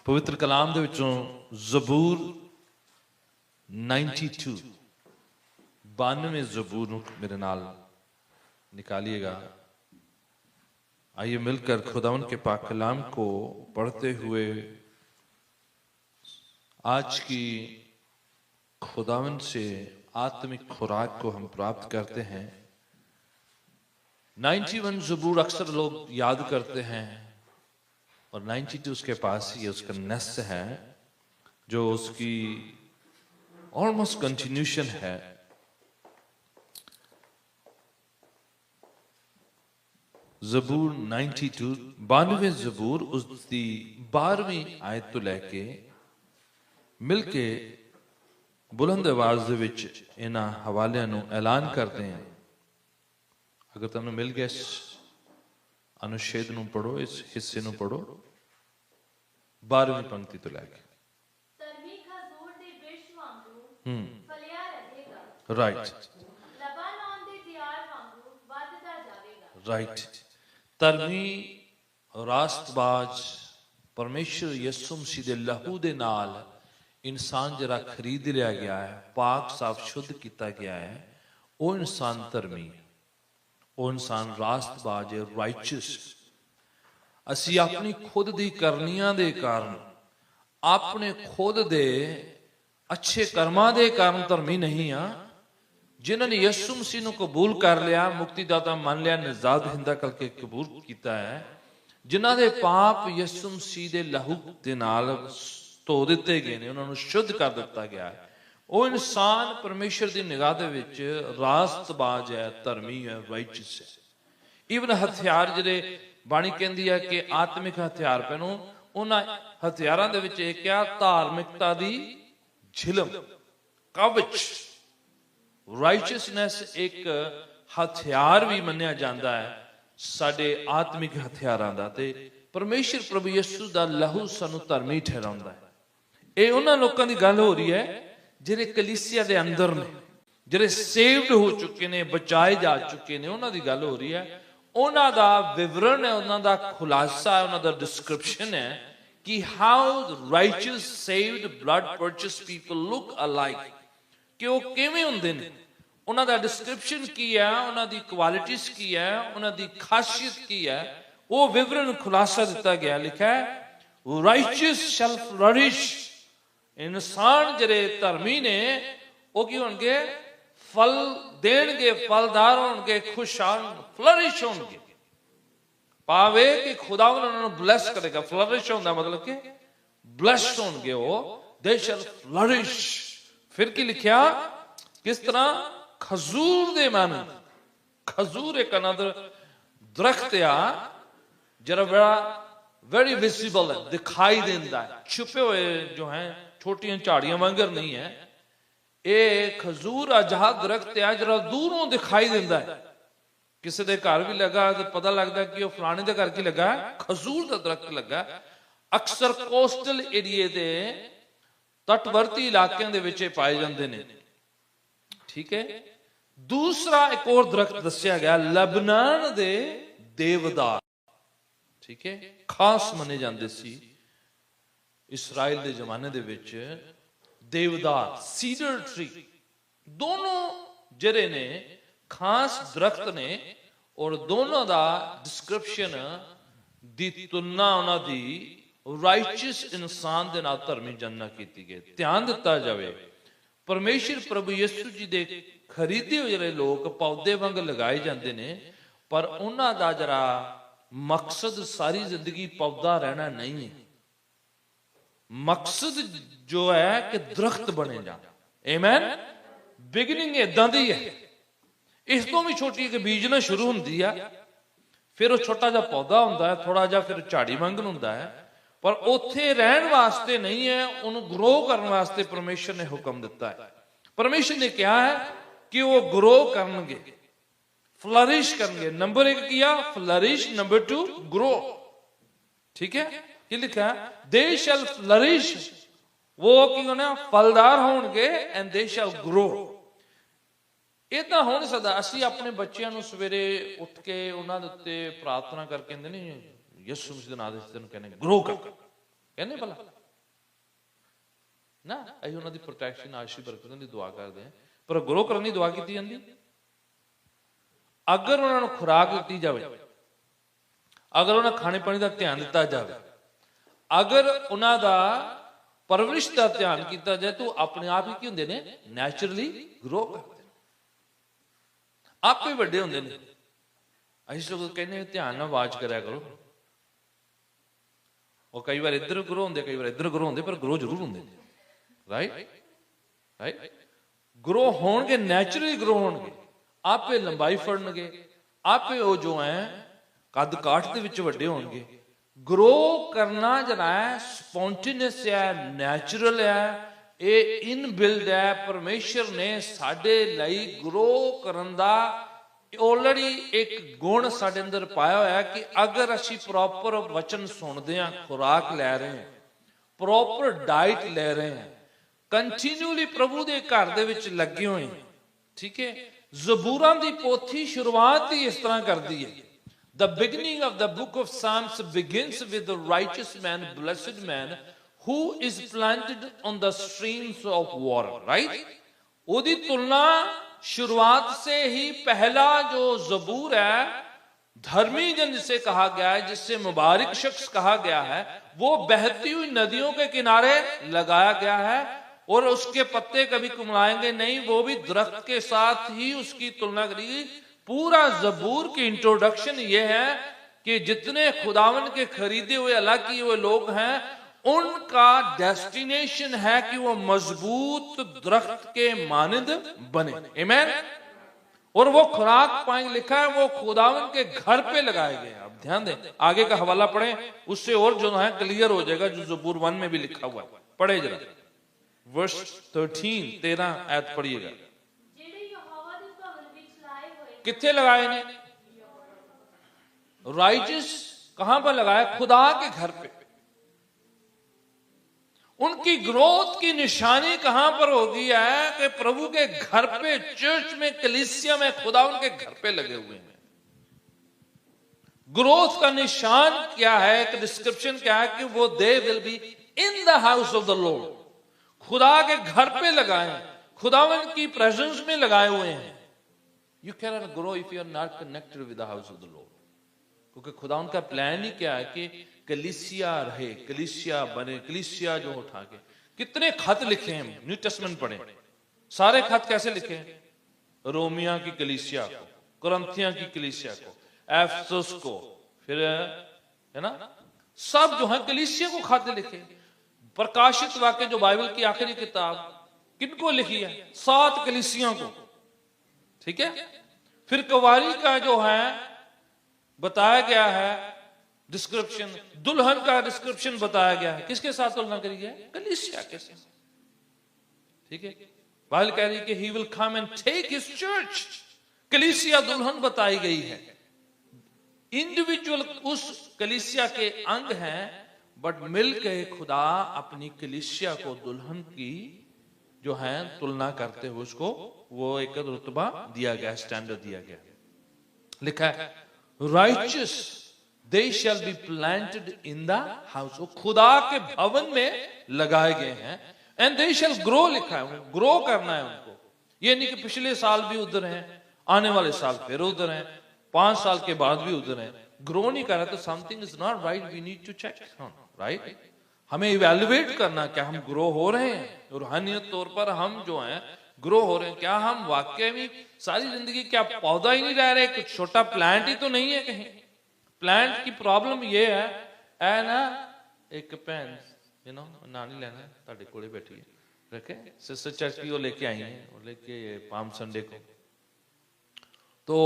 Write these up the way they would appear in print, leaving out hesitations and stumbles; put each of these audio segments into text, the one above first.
पवित्र कलाम दे विचों ज़बूर 92 92 ज़बूर मेरे नाल निकालिएगा। आइए मिलकर खुदावन के पाक कलाम को पढ़ते हुए आज की खुदावन से आत्मिक खुराक को हम प्राप्त करते हैं। 91 ज़बूर अक्सर लोग याद करते हैं और 92 उसके पास ही उसका नेस्ट है जो उसकी ऑलमोस्ट कंटिन्यूशन है। ज़बूर 92 92वें ज़बूर उसकी 12वीं आयत तो लैके मिलके बुलंद आवाज दे विच इन्हां हवालियां नूं ऐलान करते हैं। अगर तुहानूं मिल गया इस अनुच्छेद नूं पढ़ो, इस हिस्से नूं पढ़ो 12वीं पंक्ति तो लैके राइट राइट। धर्मी रास्तबाज परमेश्वर यसू मसीह दे लहू दे नाल इंसान जरा खरीद लिया गया है, पाक साफ शुद्ध किया गया है, वो इंसान धर्मी है, वो इंसान रास्तबाज है, राइचस। असी अपनी खुद दी करनियां दे कारण, अपने खुद दे अच्छे कर्मां दे कारण धर्मी नहीं आ। जिन्होंने यसू मसीह नूं कबूल कर लिया, मुक्तिदाता मान लिया, निजात हिंदा करके कबूल किया है, जिन्हां दे पाप यसू मसीह दे लहू दे नाल धो दिते गए ने, उन्होंने शुद्ध कर दिता गया है, वो इंसान परमेश्वर की निगाह दे विच रास्तबाज है, धर्मी है, राइचस है। ईवन हथियार जिहड़े बाणी कहती है कि आत्मिक हथियार पहनो, उन्हां हथियारां दे विच एक आ धार्मिकता दी झिलम, कवच। राइचसनेस एक हथियार भी मन्निया जाता है साडे आत्मिक हथियारां दा, ते परमेश्वर प्रभु यीशु दा लहू सानू धर्मी ठहराउंदा है। ये उन्हां लोकां दी गल हो रही है जिहड़े कलीसिया दे अंदर ने, जिहड़े सेव्ड हो चुके ने, बचाए जा चुके ने, उन्हां दी गल हो रही है। उन्हां दा विवरण है, उन्हां दा खुलासा है, उन्हां दा डिस्क्रिप्शन है कि how righteous saved blood purchase people look alike, कि वो किवें हुंदे ने, उन्हां दा डिस्क्रिप्शन की है, उन्हां दी क्वालिटीज की है, उन्हां दी खासियत की है, वो विवरण खुलासा दिता गया। लिखा है राइचस शैल फ्लरिश, इंसान जिहड़े धर्मी ने वो की होणगे, फल देणगे, फलदार होणगे, खुशहाल फ्लरिश होणगे। पावे कि खुदा उन्हां नूं ब्लेस करेगा। फ्लरिश होंदा मतलब कि ब्लेस्ड होणगे, वो दे शैल फ्लरिश। फिर की लिखिया किस तरह, खजूर दे मन, खजूर एक अनदर दरख्त आ जरा बड़ा वेरी विजिबल है, दिखाई देता है, छुपे हुए जो हैं छोटियां झाड़ियां वांगर नहीं है। ये खजूर अजहा दरख्त आ जरा दूरों दिखाई देता है, किसी दे घर भी लगा तो पता लगता कि वो फलाने दे घर की लगा है, खजूर का दरख्त लगा। अक्सर कोस्टल एरिए दे तटवर्ती इलाकों दे विच पाए जाते हैं। ठीक है। दूसरा एक और दरख्त दस्या गया, लबनान दे देवदार। ठीक है, खास मने जाते सी इसराइल दे जमाने दे विच देवदार, सीडर ट्री, दोनों जरे ने खास दरख्त ने, और दोनों दा डिस्क्रिप्शन दी तुलना उन्हां दी राइचस इंसान दे नाल धर्मी जनना कीती गई। ध्यान दिता जाए, परमेश्वर प्रभु यीशु जी दे खरीदे हुए जिहड़े लोग पौधे वांग लगाए जाते हैं, पर उन्हां दा जरा मकसद सारी जिंदगी पौधा रहना नहीं है। मकसद जो है कि दरख्त बने जा। आमीन। बिगिनिंग इदां दी है, इस तो भी छोटी एक बीजना शुरू होंदी है, फिर वो छोटा जा पौधा होंदा है, थोड़ा जा फिर झाड़ी वांगन होंदा है, पर उत्थे रहन वास्ते नहीं है, उन्हें ग्रो करने वास्ते परमेश्वर ने हुक्म दिता है। परमेश्वर ने कहा है कि वो ग्रो करनगे, फ्लरिश करेंगे। नंबर 1 किया फ्लरिश, नंबर 2 ग्रो। ठीक है, ये लिखा है दे शैल फ्लरिश, वो की होना फलदार होंगे, एंड दे शैल ग्रो। इदा हो नहीं सकता असी अपने बच्चों को सवेरे उठ के उन्होंने उत्ते प्रार्थना करके कहते नहीं यसू मसीह दे नाम दे कहने ग्रो कर, कहने भला ना, ਅਸੀਂ ਉਹਨਾਂ ਦੀ ਪ੍ਰੋਟੈਕਸ਼ਨ ਆਸ਼ੀ ਬਰਕਤਾਂ ਦੀ ਦੁਆ ਕਰਦੇ ਹਾਂ, ਪਰ ਗਰੋ ਕਰਨ ਦੀ ਦੁਆ ਕੀਤੀ ਜਾਂਦੀ। ਅਗਰ ਉਹਨਾਂ ਨੂੰ ਖੁਰਾਕ ਦਿੱਤੀ ਜਾਵੇ, ਅਗਰ ਉਹਨਾਂ ਖਾਣੇ ਪਾਣੀ ਦਾ ਧਿਆਨ ਦਿੱਤਾ ਜਾਵੇ, ਅਗਰ ਉਹਨਾਂ ਦਾ ਪਰਵਰਿਸ਼ ਦਾ ਧਿਆਨ ਕੀਤਾ ਜਾਏ, ਤਾਂ ਆਪਣੇ ਆਪ ਹੀ ਕੀ ਹੁੰਦੇ ਨੇ, ਨੈਚੁਰਲੀ ਗਰੋ ਕਰਦੇ ਨੇ, ਆਪੇ ਵੱਡੇ ਹੁੰਦੇ ਨੇ। ਅਸੀਂ ਸਗੋਂ ਕਹਿੰਦੇ ਧਿਆਨ ਨਾਲ ਆਵਾਜ਼ ਕਰਿਆ ਕਰੋ। ਉਹ ਕਈ ਵਾਰ ਇੱਧਰ ਗਰੋ ਹੁੰਦੇ, ਕਈ ਵਾਰ ਇੱਧਰ ਗਰੋ ਹੁੰਦੇ, ਪਰ ਗਰੋ ਜ਼ਰੂਰ ਹੁੰਦੇ ਨੇ। ਰਾਈਟ ਗਰੋ ਹੋਣਗੇ, ਨੈਚੁਰਲੀ ਗਰੋ ਹੋਣਗੇ, ਆਪੇ ਲੰਬਾਈ ਫੜਨਗੇ, ਆਪੇ ਉਹ ਜੋ ਹੈ ਕੱਦ ਕਾਠ ਦੇ ਵਿੱਚ ਵੱਡੇ ਹੋਣਗੇ। ਗਰੋ ਕਰਨਾ ਜਿਹੜਾ ਹੈ ਸਪੌਂਟੇਨੀਅਸ ਹੈ, ਨੈਚੁਰਲ ਹੈ, ਇਹ ਇਨਬਿਲਡ ਹੈ। ਪਰਮੇਸ਼ਰ ਨੇ ਸਾਡੇ ਲਈ ਗਰੋ ਕਰਨ ਦਾ ਆਲਰੇਡੀ ਇੱਕ ਗੁਣ ਸਾਡੇ ਅੰਦਰ ਪਾਇਆ ਹੋਇਆ ਕਿ ਅਗਰ ਅਸੀਂ ਪ੍ਰੋਪਰ ਵਚਨ ਸੁਣਦੇ ਹਾਂ, ਖੁਰਾਕ ਲੈ ਰਹੇ ਹਾਂ, ਪ੍ਰੋਪਰ ਡਾਈਟ ਲੈ ਰਹੇ ਹਾਂ, ਕੰਟੀਨਿਊਲੀ ਪ੍ਰਭੂ ਦੇ ਘਰ ਦੇ ਵਿੱਚ ਲੱਗੇ ਹੋਏ, ਠੀਕ ਹੈ। ਜ਼ਬੂਰਾਂ ਦੀ ਪੋਥੀ ਸ਼ੁਰੂਆਤ ਹੀ ਇਸ ਤਰ੍ਹਾਂ ਕਰਦੀ ਹੈ। The beginning of the book of Psalms begins with the righteous man, blessed man, who is planted on the streams of water, right? ਉਹਦੀ ਤੁਲਨਾ शुरुआत से ही पहला जो जबूर है, धर्मी जन जिसे कहा गया है, जिससे मुबारक शख्स कहा गया है, वो बहती हुई नदियों के किनारे लगाया गया है और उसके पत्ते कभी कुमलाएंगे नहीं, वो भी दरख्त के साथ ही उसकी तुलना करी। पूरा जबूर की इंट्रोडक्शन ये है कि जितने खुदावन के खरीदे हुए अल्लाह किए हुए लोग हैं, उनका डेस्टिनेशन है कि वो मजबूत दरख्त के मानिंद बने। आमीन। और वो खुराक पाएंगे, लिखा है वो खुदावन के घर पे लगाए गए। अब ध्यान दें, आगे का हवाला पढ़ें, उससे और जो है क्लियर हो जाएगा, जो ज़बूर 1 में भी लिखा हुआ है। पढ़े जरा वर्स 13 आयत पढ़िएगा। कितने लगाए ने? राइचस कहां पर लगाया? खुदा के घर पे। उनकी ग्रोथ की निशानी कहां पर होगी है कि प्रभु के घर पे, चर्च में, कलीसिया में, खुदा उनके घर पे लगे हुए हैं। ग्रोथ का निशान क्या है, एक डिस्क्रिप्शन क्या है कि वो they will be in the house of the Lord. खुदा के घर पे लगाए, खुदावन की प्रेजेंस में लगाए हुए हैं। You can not grow if you are not connected with the house of the Lord. क्योंकि खुदा उनका प्लान ही क्या है कि कलीसिया रहे, कलीसिया बने, कलीसिया जो उठा के। कितने खत लिखे हैं, न्यू टेस्टमेंट पढ़े, सारे खत कैसे लिखे हैं? रोमिया की कलीसिया को, कुरिन्थिया की कलीसिया को, एफेसस को, फिर है ना, सब जो है कलीसिया को खत लिखे। प्रकाशित वाक्य जो बाइबल की आखिरी किताब किनको लिखी है? 7 कलीसिया को, ठीक है। फिर कवारी का जो है बताया गया है डिस्क्रिप्शन, दुल्हन का डिस्क्रिप्शन बताया गया है। किसके साथ तुलना करी है? कलीसिया के साथ, ठीक है। बाइबल कह रही है कि he will come and take his church. कलीसिया दुल्हन बताई गई है। इंडिविजुअल उस कलीसिया के अंग हैं, बट मिलकर खुदा अपनी कलीसिया को दुल्हन की जो है तुलना करते हुए उसको वो एक रुतबा दिया गया, स्टैंडर्ड दिया गया। लिखा है righteous they shall be planted in the house. खुदा के भवन में लगाए गए हैं। एंड दे शैल ग्रो, लिखा है ग्रो करना है उनको। ये नहीं कि पिछले साल भी उधर हैं, आने वाले साल फिर उधर हैं, 5 साल के बाद भी उधर हैं। ग्रो नहीं कर रहा तो something is not right, we need to check, right. हमें इवेल्युएट करना, क्या हम ग्रो हो रहे हैं रूहानियत तौर पर, हम जो हैं ग्रो हो रहे हैं, क्या हम वाकई में सारी जिंदगी क्या पौधा ही नहीं रह रहे, कुछ छोटा प्लांट ही तो नहीं है कहीं। प्लांट की प्रॉब्लम ये है ना, एक भैन ना नहीं लेना, ताड़े कोले बैठी है, रखे सिस्टर चर्च की वो लेके आई है, वो लेके पाम संडे को। तो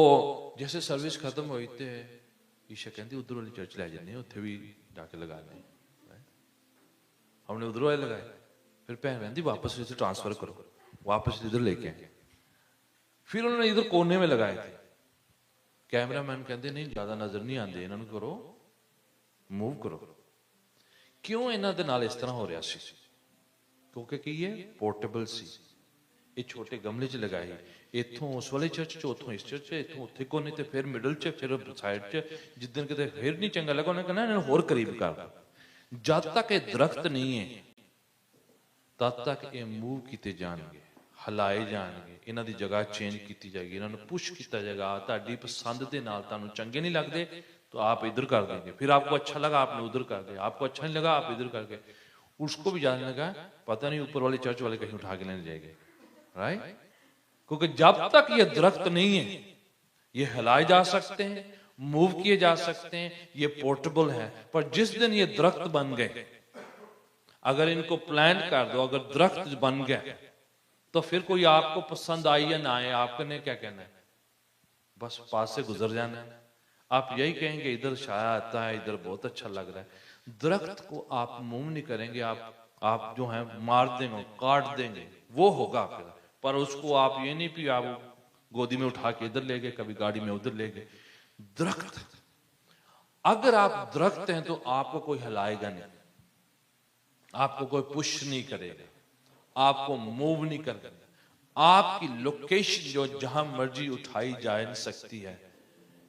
जैसे सर्विस खत्म हुई तो ईशा कहती उधर वाली चर्च ले जाने, उत्थे भी जाके लगा दें। हमने उधर वाले लगाए, फिर भैन कहती वापस इसे ट्रांसफर करो, वापस इधर लेके आए। फिर उन्होंने इधर कोने में लगाए थे। कैमरामैन कहते नहीं ज्यादा नजर नहीं आते, इन्होंने करो मूव करो। क्यों इन्हों के नाल इस तरह हो रहा सी? क्योंकि की है पोर्टेबल सी। ये छोटे गमले च लगाए, इथों उस वाले चर्च च, उथों इस चर्च च, इथों उत्थे कोने ते, फिर मिडल च, फिर साइड च। जिस दिन किते फिर नहीं चंगा लगा, उन्हें कहना इन्होंने होर करीब कर दो। जब तक ये दरख्त नहीं है तद तक ये मूव किए जाएंगे, हिलाए जाएंगे, इन्हां दी जगह चेंज की जाएगी, इन्हां नूं पुश किया जाएगा। तुहाडी पसंद दे नाल तुहानूं चंगे नहीं लगते तो आप इधर कर देंगे, फिर आपको अच्छा लगा आपने उधर कर दिया, आपको अच्छा नहीं लगा आप इधर कर गए, उसको भी जानने लगा पता नहीं ऊपर वाले चर्च वाले कहीं उठा के लेने जाएंगे, राइट। क्योंकि जब तक ये दरख्त नहीं है, ये हिलाए जा सकते हैं, मूव किए जा सकते हैं, ये पोर्टेबल है, पर जिस दिन ये दरख्त बन गए, अगर इनको प्लांट कर दो, अगर दरख्त बन गए तो फिर कोई आपको पसंद आई या ना आए, आपने क्या कहना है, बस पास से गुजर जाना है। आप यही कहेंगे इधर छाया आता है, इधर बहुत अच्छा लग रहा है। दरख्त को आप मूव नहीं करेंगे, आप जो है मार देंगे, काट देंगे, वो होगा आपके। पर उसको आप ये नहीं कि आप गोदी में उठा के इधर ले गए, कभी गाड़ी में उधर ले गए। दरख्त, अगर आप दरख्त हैं तो आपको कोई हिलाएगा नहीं, आपको कोई पुश नहीं करेगा, आपको मूव नहीं करेगा। आपकी लोकेशन जो जहां मर्जी उठाई जा नहीं सकती है।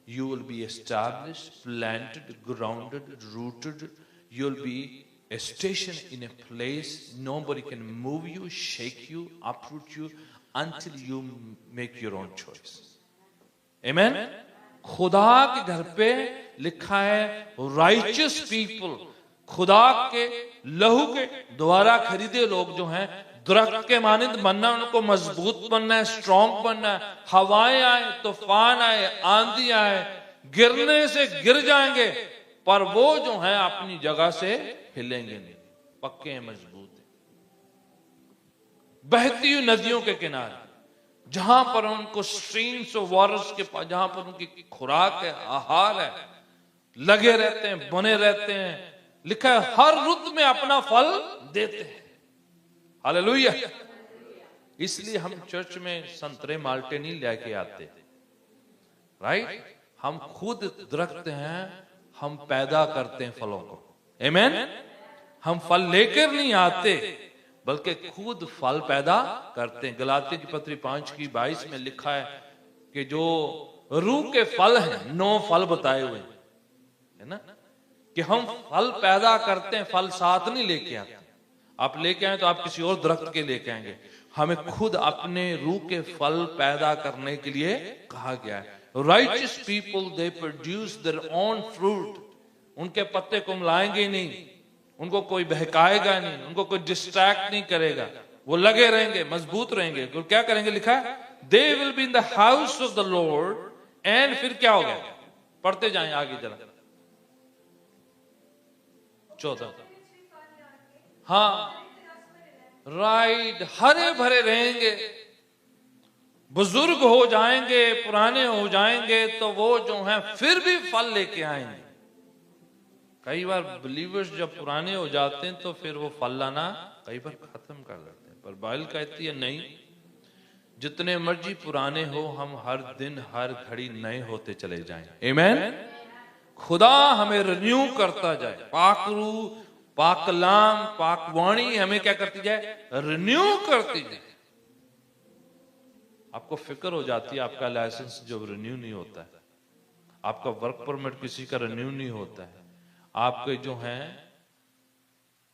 You will be established, planted, grounded, rooted. You'll be established in a place. Nobody can move you, shake you, uproot you until you make your own choice. Amen. खुदा के घर पे लिखा है righteous people, खुदा के लहू के द्वारा खरीदे लोग जो हैं, दरख्त के मानिंद बनना, उनको मजबूत बनना है, स्ट्रॉन्ग बनना है। हवाएं आए, तूफान आए, आंधी आए, गिरने से गिर जाएंगे, पर वो जो है अपनी जगह से हिलेंगे नहीं, पक्के हैं, मजबूत हैं। बहती हुई नदियों के किनारे, जहां पर उनको स्ट्रीम्स ऑफ वाटर्स के पास, जहां पर उनकी खुराक है, आहार है, लगे रहते हैं, बने रहते हैं। लिखा है हर रुत में अपना फल देते हैं। हालेलुया। इसलिए हम चर्च में संतरे माल्टे नहीं लेके आते, राइट। हम खुद दरख्त हैं, हम पैदा करते हैं फलों को। आमीन। हम फल लेकर नहीं आते, बल्कि खुद फल पैदा करते हैं। गलातियों की पत्री 5:22 में लिखा है कि जो रूह के फल हैं, 9 फल बताए हुए है ना, कि हम फल पैदा करते हैं, फल साथ नहीं लेके आते। आप लेके आए तो आप किसी और दरख्त के लेके आएंगे, हमें खुद अपने रूह के फल पैदा करने के लिए कहा गया है। Righteous people they produce their own fruit. उनके पत्ते को मिलाएंगे नहीं, उनको कोई बहकाएगा नहीं, उनको कोई डिस्ट्रैक्ट नहीं करेगा, वो लगे रहेंगे, मजबूत रहेंगे। तो क्या करेंगे, लिखा है they will be in the house of the Lord. And फिर क्या हो गया, पढ़ते जाएं आगे जरा 14। हाँ राइट, हरे भरे रहेंगे, बुजुर्ग हो जाएंगे, पुराने हो जाएंगे, तो वो जो हैं फिर भी फल लेके आएंगे। कई बार बिलीवर्स जब पुराने हो जाते हैं तो फिर वो फल लाना कई बार खत्म कर देते हैं, पर बाइबल कहती है नहीं, जितने मर्जी पुराने हो, हम हर दिन हर घड़ी नए होते चले जाएं। आमीन। खुदा हमें रिन्यू करता जाए, पाक रूह, पाक कलाम, पाक वाणी हमें क्या करती जाए, रिन्यू करती जाए। आपको फिक्र हो जाती है, आपका लाइसेंस जब रिन्यू नहीं होता है, आपका वर्क परमिट किसी का रिन्यू नहीं होता है, आपके जो है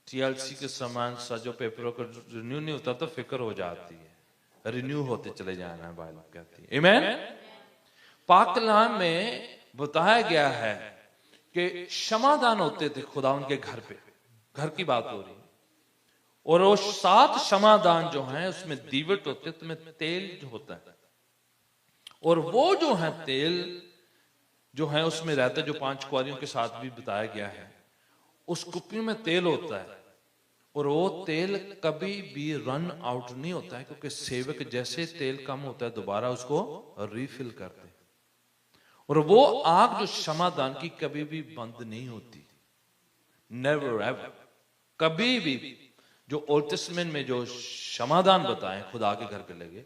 TLC के सामान सा जो पेपरों का रिन्यू नहीं होता, तो फिक्र हो जाती है। रिन्यू होते चले जाना है, बाइबल कहती है। आमीन। पाक कलाम में बताया गया है कि क्षमादान होते थे खुदा उनके घर पे, घर की बात हो रही, और वो 7 क्षमादान जो हैं उसमें दीवट होते, तो में तेल जो होता है, और वो जो है तेल जो है उसमें रहता है, जो 5 कुआरियों के साथ भी बताया गया है, उस कुप्पी में तेल होता है, और वो तेल कभी भी रन आउट नहीं होता है, क्योंकि सेवक जैसे तेल कम होता है दोबारा उसको रिफिल करते हैं। और वो आग जो क्षमादान की कभी भी बंद नहीं होती, नेवर एवर, कभी भी। जो ओल्ड टेस्टामेंट में जो क्षमादान बताए खुदा के घर पे लगे,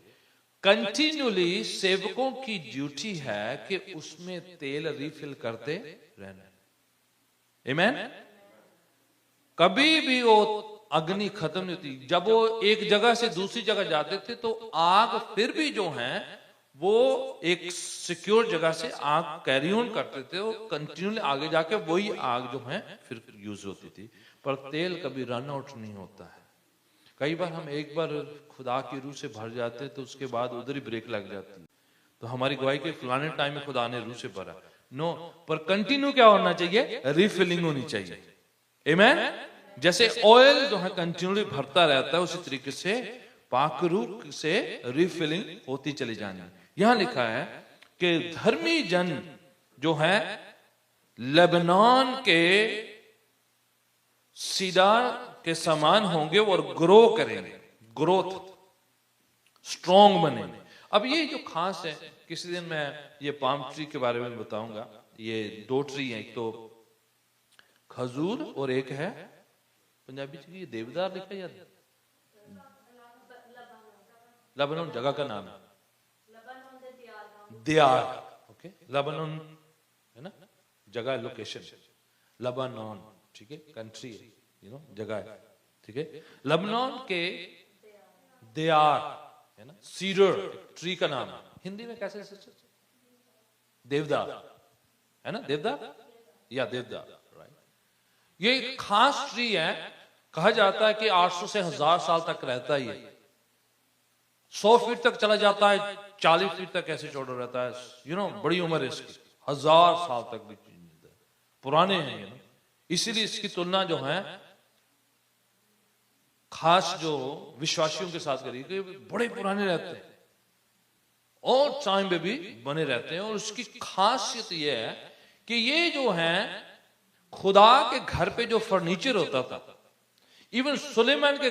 कंटिन्यूली सेवकों की ड्यूटी है कि उसमें तेल रिफिल करते रहना। आमीन। कभी भी वो अग्नि खत्म नहीं होती। जब वो एक जगह से दूसरी जगह जाते थे तो आग फिर भी जो है वो एक सिक्योर जगह से आग कैरी ऑन करते थे, वो कंटिन्यूली आगे जाके वही आग जो है फिर यूज होती थी, पर तेल कभी रन आउट नहीं होता है। कई बार हम एक बार खुदा की रूह से भर जाते हैं तो उसके बाद उधर ही ब्रेक लग जाती है, तो हमारी गवाही के फलाने टाइम में खुदा ने रूह से भरा। नो, पर कंटिन्यू क्या होना चाहिए? रिफिलिंग होनी चाहिए। आमीन। जैसे ऑयल जो है कंटिन्यूली भरता रहता है, उसी तरीके से पाक रूह से रिफिलिंग होती चली जानी। यहां लिखा है कि धर्मी जन जो है लेबनान के सीडार के समान होंगे और ग्रो करेंगे, ग्रोथ, स्ट्रॉन्ग बनेंगे। अब ये जो खास है, किसी दिन मैं ये पाम ट्री के बारे में बताऊंगा। ये दो ट्री हैं, एक तो खजूर और एक है पंजाबी में ये देवदार लिखा यार, लेबनान जगह का नाम है, दियार। ओके, लेबनान है ना, जगह, लोकेशन लेबनान, ठीक है, कंट्री है, यू नो, जगह है, ठीक है। लेबनान के दियार है ना, सीडर ट्री का नाम है। हिंदी में कैसे? देवदार है ना, देवदार या देवदार, राइट। ये एक खास ट्री है, कहा जाता है कि 800 से 1000 साल तक रहता ही है, 100 फीट तक चला जाता है, 40 फीट तक ऐसे चौड़ा रहता है, यू नो, बड़ी उम्र है इसकी, 1000 साल तक भी मिलता है, पुराने हैं ये ना। इसीलिए इसकी तुलना जो है खास जो विश्वासियों के साथ करी कि बड़े पुराने रहते हैं और टाइम में भी बने रहते हैं। और उसकी खासियत यह है कि ये जो है खुदा के घर पे जो फर्नीचर होता था, इवन सुलेमान के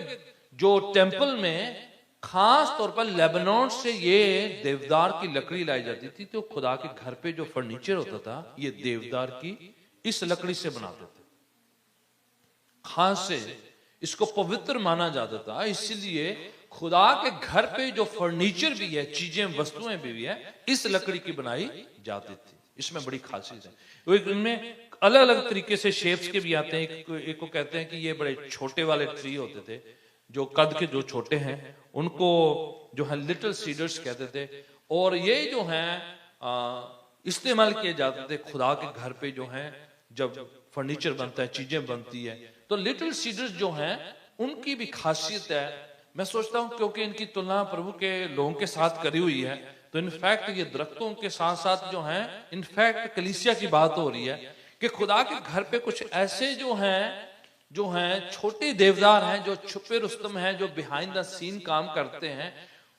जो टेंपल में खास तौर पर लेबनान से ये देवदार की लकड़ी लाई जाती थी। तो खुदा के घर पे जो फर्नीचर होता था ये देवदार की इस लकड़ी से बनाते थे, खास से इसको पवित्र माना जाता था। इसलिए खुदा के घर पे जो फर्नीचर भी है, चीजें, वस्तुएं भी है, इस लकड़ी की बनाई जाती थी। इसमें बड़ी खासियत है। इनमें अलग अलग तरीके से शेप्स के भी आते हैं। एक को कहते हैं कि ये बड़े छोटे वाले ट्री होते थे, जो कद के जो छोटे हैं उनको जो है लिटिल सीडर्स कहते थे। और ये जो है इस्तेमाल किए जाते थे खुदा के घर पे, जो है जब फर्नीचर बनता है, चीजें बनती है, तो लिटिल सीडर्स जो हैं उनकी भी खासियत है। मैं सोचता हूं क्योंकि इनकी तुलना प्रभु के लोगों के साथ करी हुई है, तो इनफैक्ट ये दरख्तों के साथ साथ जो हैं, इनफैक्ट कलीसिया की बात हो रही है कि खुदा के घर पे कुछ ऐसे जो हैं छोटे देवदार हैं, जो छुपे रुस्तम हैं, जो बिहाइंड द सीन काम करते हैं।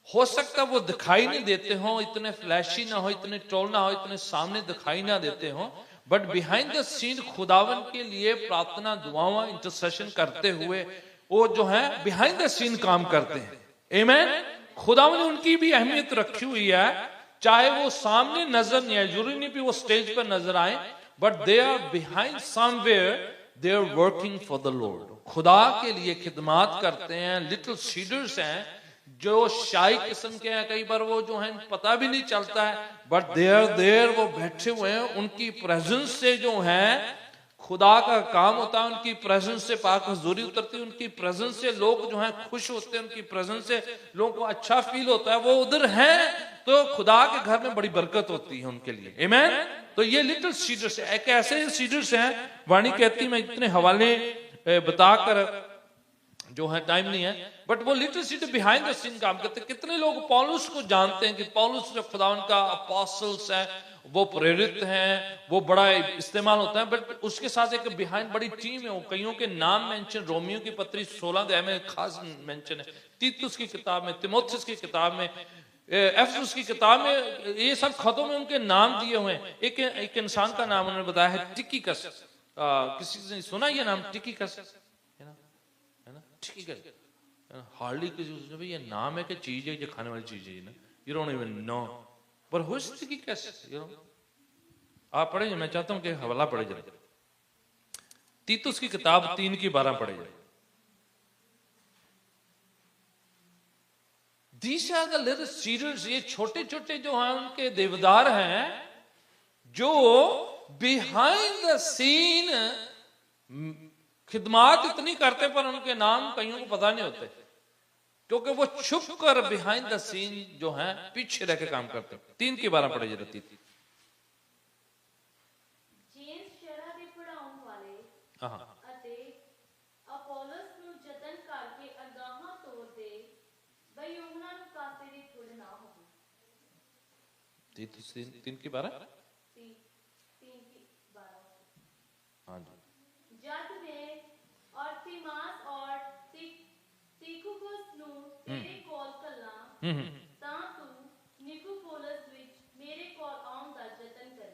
हो सकता है वो दिखाई नहीं देते हो, इतने फ्लैशी ना हो, इतने टोल ना हो, इतने सामने दिखाई ना देते हो, बट बिहाइंड द सीन खुदावन के लिए प्रार्थना, दुआओं, इंटरसेशन करते हुए वो जो है बिहाइंड द सीन काम करते हैं। आमीन। खुदावन ने उनकी भी अहमियत रखी हुई है, चाहे वो सामने नजर नहीं आए, जरूरी नहीं भी वो स्टेज पर नजर आए, but they are behind somewhere, they are working for the Lord. खुदा के लिए खिदमत करते हैं। लिटिल सीडर्स हैं जो शाही किस्म के हैं, कई बार वो जो है पता भी नहीं चलता है, बट देर वो बैठे हुए हैं। उनकी प्रेजेंस से जो है खुदा का काम होता है, उनकी प्रेजेंस से पाक हजूरी उतरती है, उनकी प्रेजेंस से लोग जो है खुश होते हैं, उनकी प्रेजेंस से लोगों को अच्छा फील होता है। वो उधर हैं तो खुदा के घर में बड़ी बरकत होती है उनके लिए। आमीन। तो ये लिटिल सीडर्स है, एक ऐसे सीडर्स हैं, वाणी कहती मैं इतने हवाले बताकर जो है टाइम नहीं है, बट वो little cedar behind the scene काम करते हैं। कितने लोग पौलुस को जानते हैं कि पौलुस जो खुदावन का अपोस्टल्स है, वो प्रेरित हैं, वो बड़ा इस्तेमाल होता है, बट उसके साथ एक बिहाइंड बड़ी टीम है। वो कईयों के नाम मेंशन, रोमियो की पत्री 16 अध्याय में खास मेंशन है, तीतुस की किताब में, तिमोथियस की किताब में, एफेसुस की किताब में, ये सब खतों में उनके नाम दिए हुए हैं। एक इंसान का नाम उन्होंने बताया है टिकिकस। किसी ने सुना ये नाम टिकिकस? है ना, टिकिकस। हार्डली किसी भाई ये नाम है कि चीज है, ये खाने वाली चीज है ना, यू डोंट इवन नो, पर हु इज टिकिकस, यू नो। आप पढ़े, मैं चाहता हूं कि हवाला पढ़े जरा, तीतुस की किताब 3:12 पढ़े जाए। These are the little seeders, ये छोटे छोटे जो हैं उनके देवदार हैं, जो बिहाइंड द सीन खिदमत इतनी करते, पर उनके नाम कईयों को पता नहीं होते, क्योंकि वो छुप कर बिहाइंड द सीन जो है पीछे रह के काम करते। 3:12 पढ़े जाती थी। 3 की 12। हाँ जी। जद मैं अरतिमास और तिखुकुस ਨੂੰ ਤੇਰੇ ਕੋਲ ਕੱਲਾਂ ਤਾਂ ਤੂੰ ਨਿਕੋਪੋਲਿਸ ਵਿੱਚ ਮੇਰੇ ਕੋਲ ਆਉਣ ਦਾ ਯਤਨ ਕਰੇ।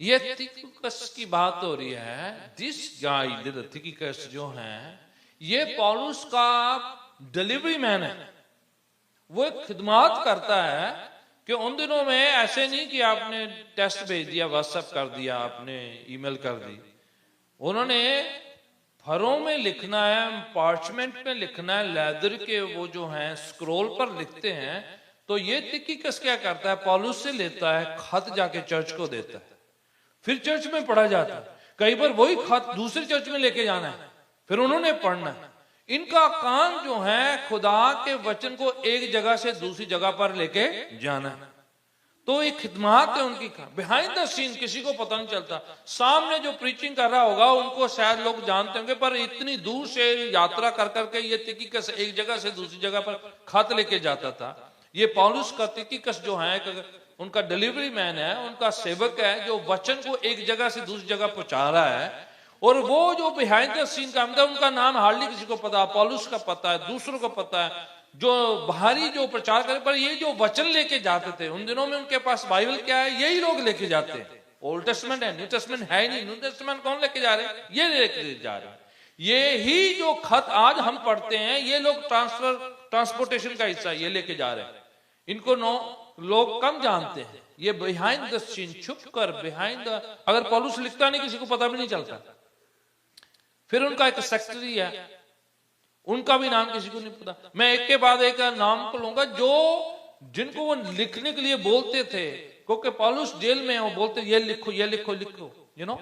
ये तिखिकुस की बात हो रही है। दिस गाय तिखिकुस जो है ये पौलुस का डिलीवरी मैन है। वो एक खिदमत करता है कि उन दिनों में ऐसे नहीं कि आपने टेस्ट भेज दिया, व्हाट्सएप कर दिया, आपने ईमेल कर दी। उन्होंने फरों में लिखना है, पार्चमेंट में लिखना है, लेदर के वो जो हैं स्क्रोल पर लिखते हैं। तो ये तिखिकुस क्या करता है, पौलुस से लेता है, खत जाके चर्च को देता है, फिर चर्च में पढ़ा जाता है। कई बार वही खत दूसरे चर्च में लेके जाना है, फिर उन्होंने पढ़ना है। इनका काम जो है खुदा के वचन को एक जगह से दूसरी जगह पर लेके जाना है। तो एक खिदमत है उनकी। बिहाइंड द सीन किसी को पता नहीं चलता। सामने जो प्रीचिंग कर रहा होगा उनको शायद लोग जानते होंगे, पर इतनी दूर से यात्रा कर करके ये तिखिकुस एक जगह से दूसरी जगह पर खत लेके जाता था। ये पौलुस का तिखिकुस जो है उनका डिलीवरी मैन है, उनका सेवक है, जो वचन को एक जगह से दूसरी जगह पहुंचा रहा है। और वो जो बिहाइंड द सीन काम था, उनका नाम हार्डली किसी को पता, पौलुस का पता है, दूसरों को पता है, जो बाहरी जो प्रचार करे। पर ये जो वचन लेके जाते थे उन दिनों में, उनके पास बाइबल क्या है, यही लोग लेके जाते हैं। ओल्ड टेस्टमेंट है, न्यू टेस्टमेंट है नहीं। न्यू टेस्टमेंट कौन लेके जा रहे हैं, ये लेके जा रहे हैं। ये ही जो खत आज हम पढ़ते हैं, ये लोग ट्रांसपोर्टेशन का हिस्सा ये लेके जा रहे हैं। इनको लोग कम जानते हैं। ये बिहाइंड द सीन, छुप कर बिहाइंड द, अगर पौलुस लिखता नहीं किसी को पता भी नहीं चलता। फिर उनका एक सेक्रेटरी है, उनका भी नाम किसी को नहीं पता। मैं एक के बाद एक नाम को लूंगा जो जिनको वो लिखने के लिए बोलते थे, क्योंकि पौलुस जेल में है, वो बोलते ये लिखो ये लिखो लिखो, यू नो।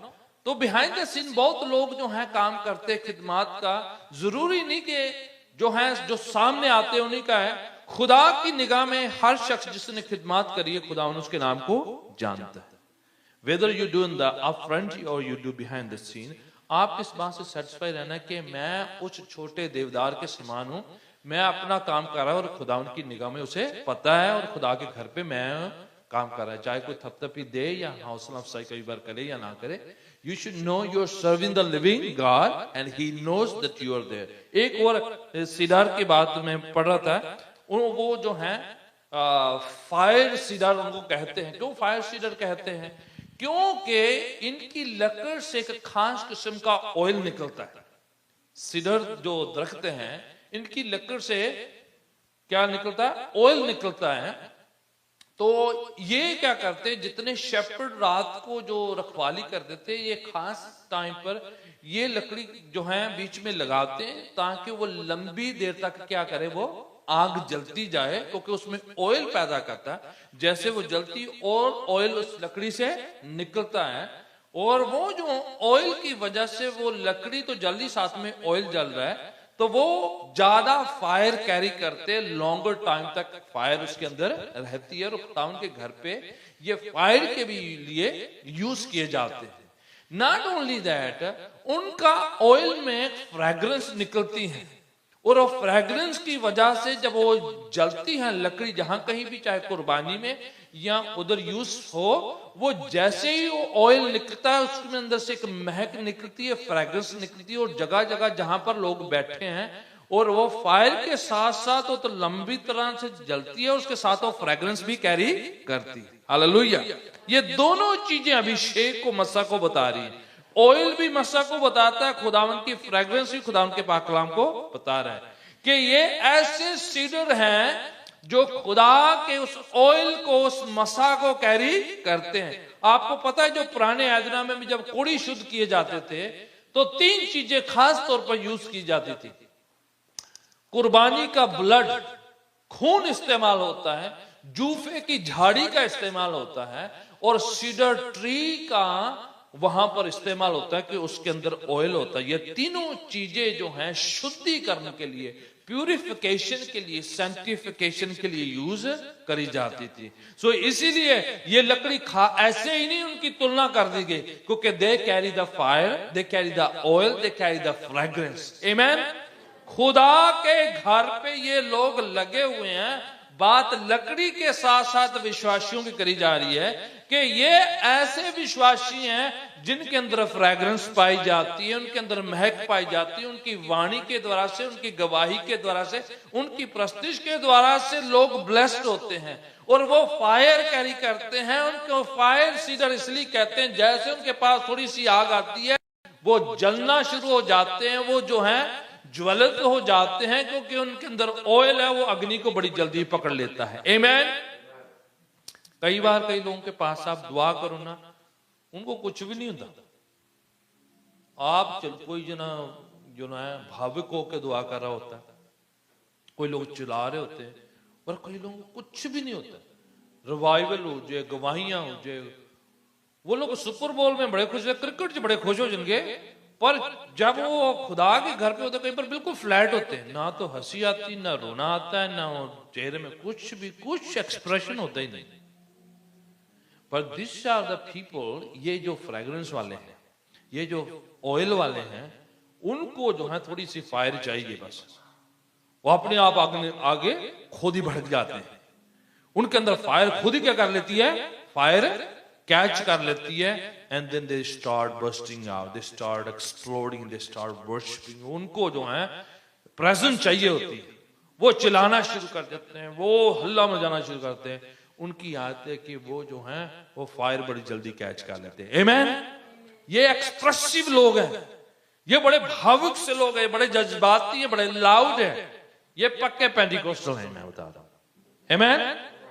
तो बिहाइंड द सीन बहुत लोग जो है काम करते खिदमत का। जरूरी नहीं कि जो है जो सामने आते उन्हीं का है। खुदा की निगाह में हर शख्स जिसने खिदमत करी है, खुदा उसके नाम को जानता है। Whether you do in the up front और you do behind the scene, आप इस बात से सेटिस्फाई रहना कि मैं उस छोटे देवदार के समान हूं। मैं अपना काम कर रहा हूं और खुदा उनकी निगाह में उसे पता है, और खुदा के घर पे मैं काम कर रहा है। चाहे कोई थपथपी दे या हौसला अफजाई कई बार करे या ना करे, you should know you are serving the living God and he knows that you are there. एक और सीडार की बात मैं पढ़ रहा था। वो जो है फायर सीडर उनको कहते हैं। क्यों फायर सीडर कहते हैं? क्योंकि इनकी लकड़ से एक खास किस्म का ऑयल निकलता है। सीडर जो दरख्त हैं, इनकी लकड़ से क्या निकलता है? ऑयल निकलता है। तो ये क्या करते हैं, जितने शेपर्ड रात को जो रखवाली करते थे, ये खास टाइम पर ये लकड़ी जो है बीच में लगाते हैं ताकि वो लंबी देर तक क्या करे, वो आग जलती जाए, क्योंकि उसमें ऑयल पैदा करता है। जैसे वो जलती और ऑयल उस लकड़ी से निकलता है, और वो जो ऑयल की वजह से वो लकड़ी तो जल्दी, साथ में ऑयल जल रहा है, तो वो ज्यादा फायर कैरी करते, लॉन्गर टाइम तक फायर उसके अंदर रहती है। और खुदावंद के घर पे ये फायर के भी लिए यूज किए जाते हैं। नॉट ओनली दैट, उनका ऑयल में फ्रेग्रेंस निकलती है, और फ्रेग्रेंस की वजह से जब वो जलती है लकड़ी, जहां कहीं भी, चाहे कुर्बानी में या उधर यूज हो, वो जैसे ही वो ऑयल निकलता है उसमें अंदर से एक महक निकलती है, फ्रेग्रेंस निकलती है, और जगह जगह जहां पर लोग बैठे हैं, और वो फायर के साथ साथ वो तो लंबी तरह से जलती है, उसके साथ वो फ्रेग्रेंस भी कैरी करती है। हालेलुया। ये दोनों चीजें अभिषेक को, मस्सा को बता रही है। ऑयल भी मस्सा को बताता है, खुदावंद की फ्रेग्रेंस भी खुदावंद के पाक कलाम को बता रहा है कि ये ऐसे सीडर हैं जो खुदा के उस ऑयल को, उस मस्सा को कैरी करते हैं। आपको पता है, जो पुराने आयदना में जब कोड़ी शुद्ध किए जाते थे, तो 3 चीजें खास तौर पर यूज की जाती थी। कुर्बानी का ब्लड, खून इस्तेमाल होता है, जूफे की झाड़ी का इस्तेमाल होता है, और सीडर ट्री का वहां पर इस्तेमाल होता है कि उसके अंदर ऑयल होता है। ये तीनों चीजें जो हैं शुद्धिकरण के लिए, प्यूरिफिकेशन के लिए, सैंक्टिफिकेशन के लिए यूज करी जाती थी। सो इसीलिए ये लकड़ी ऐसे ही नहीं उनकी तुलना कर दी गई, क्योंकि they carry the fire, they carry the oil, they carry the fragrance. आमेन। खुदा के घर पे ये लोग लगे हुए हैं, बात लकड़ी के साथ साथ विश्वासियों की करी जा रही है कि ये ऐसे विश्वासी हैं जिनके अंदर फ्रैग्रेंस पाई जाती है, उनके अंदर महक पाई जाती है, उनकी वाणी के द्वारा से, उनकी गवाही के द्वारा से, उनकी प्रस्तिश के द्वारा से लोग ब्लेस्ड होते हैं और वो फायर कैरी करते हैं। उनको फायर सीडर इसलिए कहते हैं, जैसे उनके पास थोड़ी सी आग आती है वो जलना शुरू हो जाते हैं, वो जो है ज्वलित हो जाते हैं, क्योंकि उनके अंदर ऑयल है, वो अग्नि को बड़ी जल्दी पकड़ लेता है। आमीन। कई बार कई लोगों के पास आप दुआ करो ना, उनको कुछ भी नहीं होता। आप चल कोई जो ना है भावुक होकर दुआ कर रहा होता है, कोई लोग चिल्ला रहे होते हैं, पर कई लोगों को कुछ भी नहीं होता। रिवाइवल हो जाए, गवाहियां हो जाए, वो लोग सुपर बोल में बड़े खुश है, क्रिकेट से बड़े खुश हो जाएंगे, पर जब वो खुदा के घर पे होते कहीं पर बिल्कुल फ्लैट होते हैं, ना तो हंसी आती, ना रोना आता है, ना चेहरे में कुछ एक्सप्रेशन होता ही नहीं। पर दिस आर द पीपल, ये जो फ्रेग्रेंस वाले हैं, ये जो ऑयल वाले हैं, उनको जो है थोड़ी सी फायर चाहिए, बस वो अपने आप आगे खुद ही भड़क जाते हैं। उनके अंदर फायर खुद ही क्या कर लेती है, फायर कैच कर लेती है, and then they start bursting out, they start exploding, they start worshipping. उनको जो है प्रेजेंस चाहिए होती है, वो चिल्लाना शुरू कर देते हैं, वो हल्ला मचाना शुरू करते हैं। उनकी आदत है कि वो जो है वो फायर बड़ी जल्दी कैच कर लेते हैं। आमीन। ये एक्सप्रेसिव लोग हैं, ये बड़े भावुक से लोग हैं, बड़े जज्बाती हैं, बड़े लाउड हैं। ये पक्के पेंटिकोस्टल हैं, मैं बता रहा हूं। आमीन।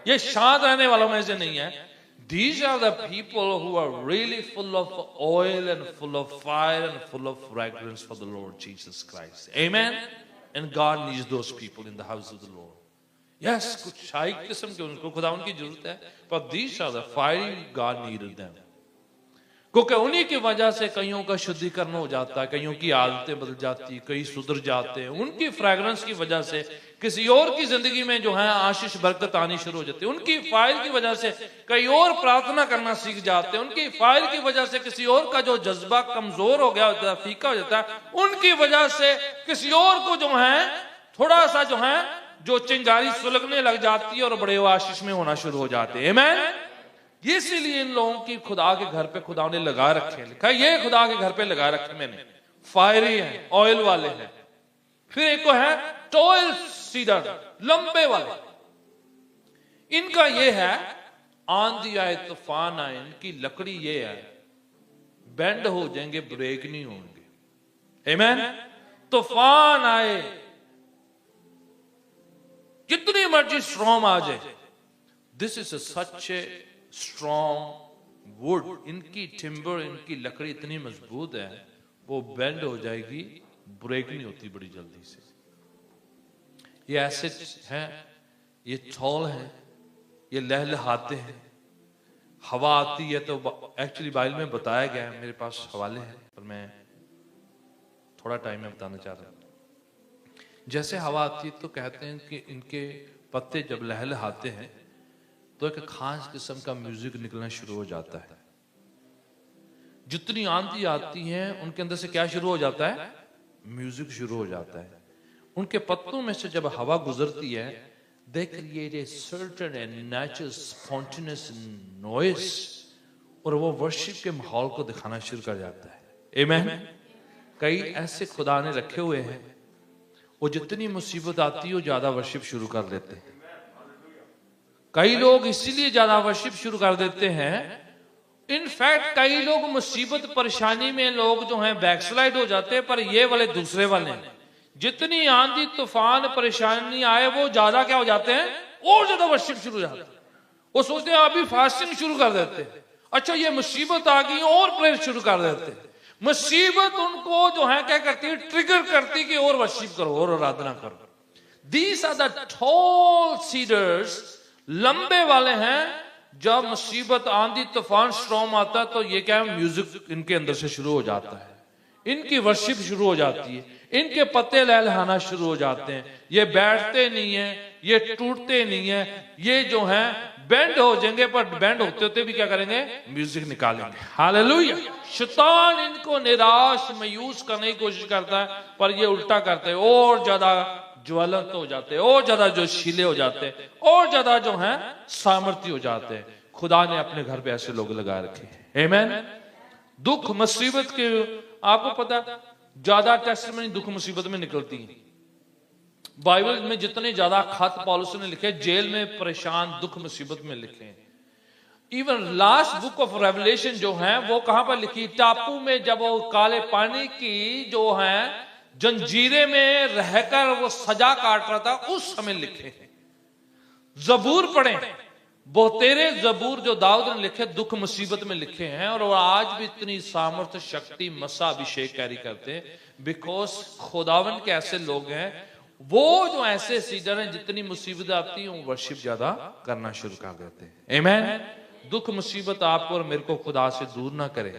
ये शांत रहने वालों में से नहीं है। These are the people who are really full of oil and full of fire and full of fragrance for the Lord Jesus Christ. Amen. And God needs those people in the house of the Lord. Yes, कुछ शाही किस्म के उनको खुदा उनकी जरूरत है, but these are the fiery God needed them. क्योंकि उन्हीं की वजह से कईयों का शुद्धिकरण हो जाता है, कईयों की आदतें बदल जाती, कई सुधर जाते हैं। उनकी फ्रैग्रेंस की वजह से किसी और की जिंदगी में जो है आशीष बरकत आनी शुरू हो जाती है। उनकी फायर की वजह से कई और प्रार्थना करना सीख जाते हैं। उनकी फायर की वजह से किसी और का जो जज्बा कमजोर हो गया होता है, फीका हो जाता है, उनकी वजह से किसी और को जो है थोड़ा सा जो है जो चिंगारी सुलगने लग जाती है और बड़े आशीष में होना शुरू हो जाते हैं। आमीन। इसीलिए इन लोगों की खुदा के घर पे खुदा ने लगा रखे, लिखा ये खुदा के घर पे लगा रखे मैंने, फायरी हैं, ऑयल वाले हैं। फिर एक को है टॉयल सीडर, लंबे वाले। इनका ये है आंधी आए तूफान आए, इनकी लकड़ी ये है, बेंड हो जाएंगे, ब्रेक नहीं होंगे। आमीन। तूफान आए, जितनी मर्जी स्ट्रॉम आ जाए, this is such a strong would. इनकी टिम्बर, इनकी लकड़ी इतनी मजबूत है, वो बेंड हो जाएगी, ब्रेक नहीं होती बड़ी जल्दी से। ये ऐसे हैं, ये टॉल हैं, ये लहलहाते हैं। हवा आती है तो एक्चुअली बाइबल में बताया गया है, मेरे पास हवाले हैं पर मैं थोड़ा टाइम में बताना चाह रहा हूं। जैसे हवा आती है तो कहते हैं कि इनके पत्ते जब लहलहाते हैं तो एक खास किस्म का म्यूजिक निकलना शुरू हो जाता है। जितनी आंधी आती है उनके अंदर से क्या शुरू हो जाता है, म्यूजिक शुरू हो जाता है। उनके पत्तों में से जब हवा गुजरती है, they create a certain and natural spontaneous noise, और वो वर्शिप के माहौल को दिखाना शुरू कर जाता है। आमीन। कई ऐसे खुदा ने रखे हुए हैं, वो जितनी मुसीबत आती है वो ज्यादा वर्शिप शुरू कर देते हैं। कई लोग इसीलिए ज्यादा वर्शिप शुरू कर देते हैं। इनफैक्ट कई लोग मुसीबत परेशानी में लोग जो हैं बैकस्लाइड हो जाते हैं, पर ये वाले दूसरे वाले हैं, जितनी आंधी तूफान परेशानी आए वो ज्यादा क्या हो जाते हैं, और ज्यादा वर्शिप शुरू हो जाते हैं। वो सोचते हैं अभी फास्टिंग शुरू कर देते हैं, अच्छा ये मुसीबत आ गई और प्रेयर शुरू कर देते हैं। मुसीबत उनको जो है क्या करती है, ट्रिगर करती कि और वर्शिप करो और आराधना करो। These are the tall cedars, लंबे वाले हैं। जब मुसीबत आंधी तूफान स्ट्रॉम आता है तो ये क्या है, म्यूजिक इनके अंदर से शुरू हो जाता है, इनकी वर्शिप शुरू हो जाती है, इनके पत्ते लहलहाना शुरू हो जाते हैं। ये बैठते नहीं है, ये टूटते नहीं है, ये जो है बेंड हो जाएंगे, पर बेंड होते होते भी क्या करेंगे, म्यूजिक निकालेंगे। हालेलुया। शैतान इनको निराश मायूस करने की कोशिश करता है, पर ये उल्टा करते हैं, और ज्यादा ज्वलंत हो जाते हैं, और ज्यादा जोशीले हो जाते हैं, और ज्यादा जो है सामर्थ्य हो जाते हैं। खुदा ने अपने घर पे ऐसे लोग लगा रखे हैं। आमीन। दुख मुसीबत के, आपको पता ज्यादा टेस्टिमनी दुख मुसीबत में निकलती है। बाइबल में जितने ज्यादा खत पौलुस ने लिखे जेल में परेशान दुख मुसीबत में लिखे हैं। Even last book of revelation जो है वो कहां पर लिखी? टापू में, जब वो काले पानी की जो है जंजीरे में रहकर वो सजा काट रहा था, उस समय लिखे हैं। जबूर पढ़े, बहुतेरे जबूर जो दाऊद ने लिखे दुख मुसीबत में लिखे हैं, और वो आज भी इतनी सामर्थ्य, शक्ति, मसा, अभिषेक कैरी करते हैं, बिकॉज खुदावन के ऐसे लोग हैं वो जो ऐसे सीजन है जितनी मुसीबत आती है वो वर्शिप ज्यादा करना शुरू कर देते हैं। आमीन। दुख मुसीबत आपको और मेरे को खुदा से दूर ना करे।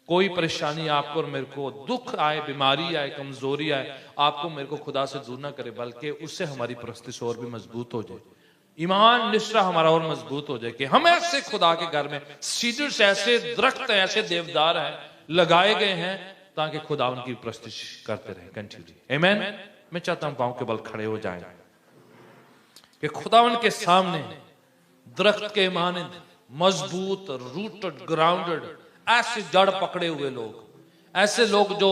कोई परेशानी आपको और मेरे को, दुख आए, बीमारी आए, कमजोरी आए, आपको मेरे को खुदा से दूर ना करे, बल्कि उससे हमारी परस्तिश और भी मजबूत हो जाए, ईमान निष्ठा हमारा और मजबूत हो जाए कि हम ऐसे खुदा के घर में सीडर्स, ऐसे दरख्त हैं, ऐसे देवदार हैं, लगाए गए हैं ताकि खुदा उनकी परस्तिश करते रहे कंटिन्यू। आमीन। मैं चाहता हूं पांव के बल खड़े हो जाएं कि खुदावन के सामने दरख्त के मानंद मजबूत, रूटेड, ग्राउंडेड, ऐसे जड़ पकड़े हुए लोग, ऐसे लोग जो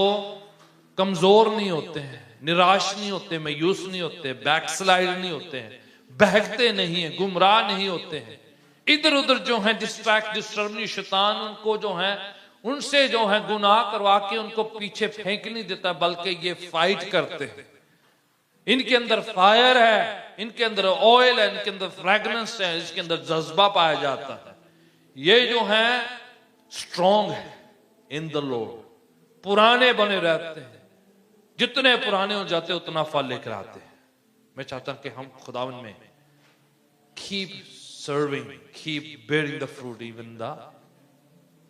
कमजोर नहीं होते हैं, निराश नहीं होते, मायूस नहीं होते, बैकस्लाइड नहीं होते हैं, बहकते नहीं है, गुमराह नहीं होते हैं, इधर उधर जो है डिस्ट्रैक्ट, डिस्टर्बनी शैतान उनको जो है उनसे जो है गुनाह करवा के उनको पीछे फेंक नहीं देता, बल्कि ये फाइट करते हैं। इनके अंदर फायर है, इनके अंदर ऑयल है, इनके अंदर फ्रेगनेंस है, इसके अंदर जज्बा पाया जाता है। ये जो है स्ट्रॉन्ग है इन द लॉर्ड, पुराने बने रहते हैं, जितने पुराने हो जाते उतना फल लेकर आते हैं। मैं चाहता हूं कि हम खुदावन में keep serving, keep bearing the fruit even the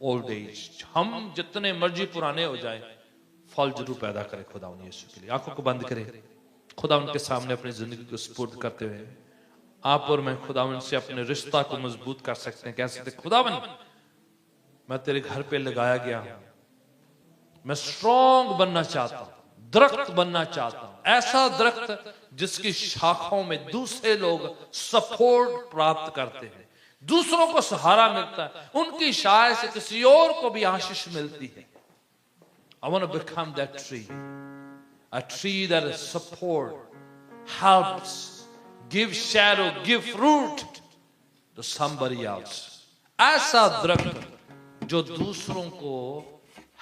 old age. हम जितने मर्जी पुराने हो जाए, फल जरूर पैदा करें खुदावन यीशु के लिए। आंखों को बंद करें, खुदा उनके सामने अपनी जिंदगी को सुपुर्द करते हुए आप और मैं खुदावन से अपने रिश्ता को मजबूत कर सकते हैं। कह सकते खुदावन मैं तेरे घर पे लगाया गया हूं, मैं स्ट्रॉन्ग बनना चाहता हूं, दरख्त बनना चाहता हूं, ऐसा दरख्त जिसकी शाखाओं में दूसरे लोग सपोर्ट प्राप्त करते हैं, दूसरों को सहारा मिलता है, उनकी शाय से किसी और को भी आशीष मिलती है। I want to become that tree. A tree that is support, helps, gives shadow, give fruit to somebody else. ऐसा दरख्त जो दूसरों को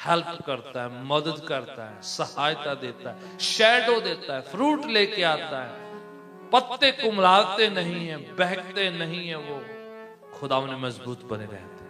हेल्प करता है, मदद करता है, सहायता देता है, शैडो देता है, फ्रूट लेके आता है, पत्ते कुमलाते नहीं है, बहकते नहीं है, वो खुदा उन्हें मजबूत बने रहते हैं।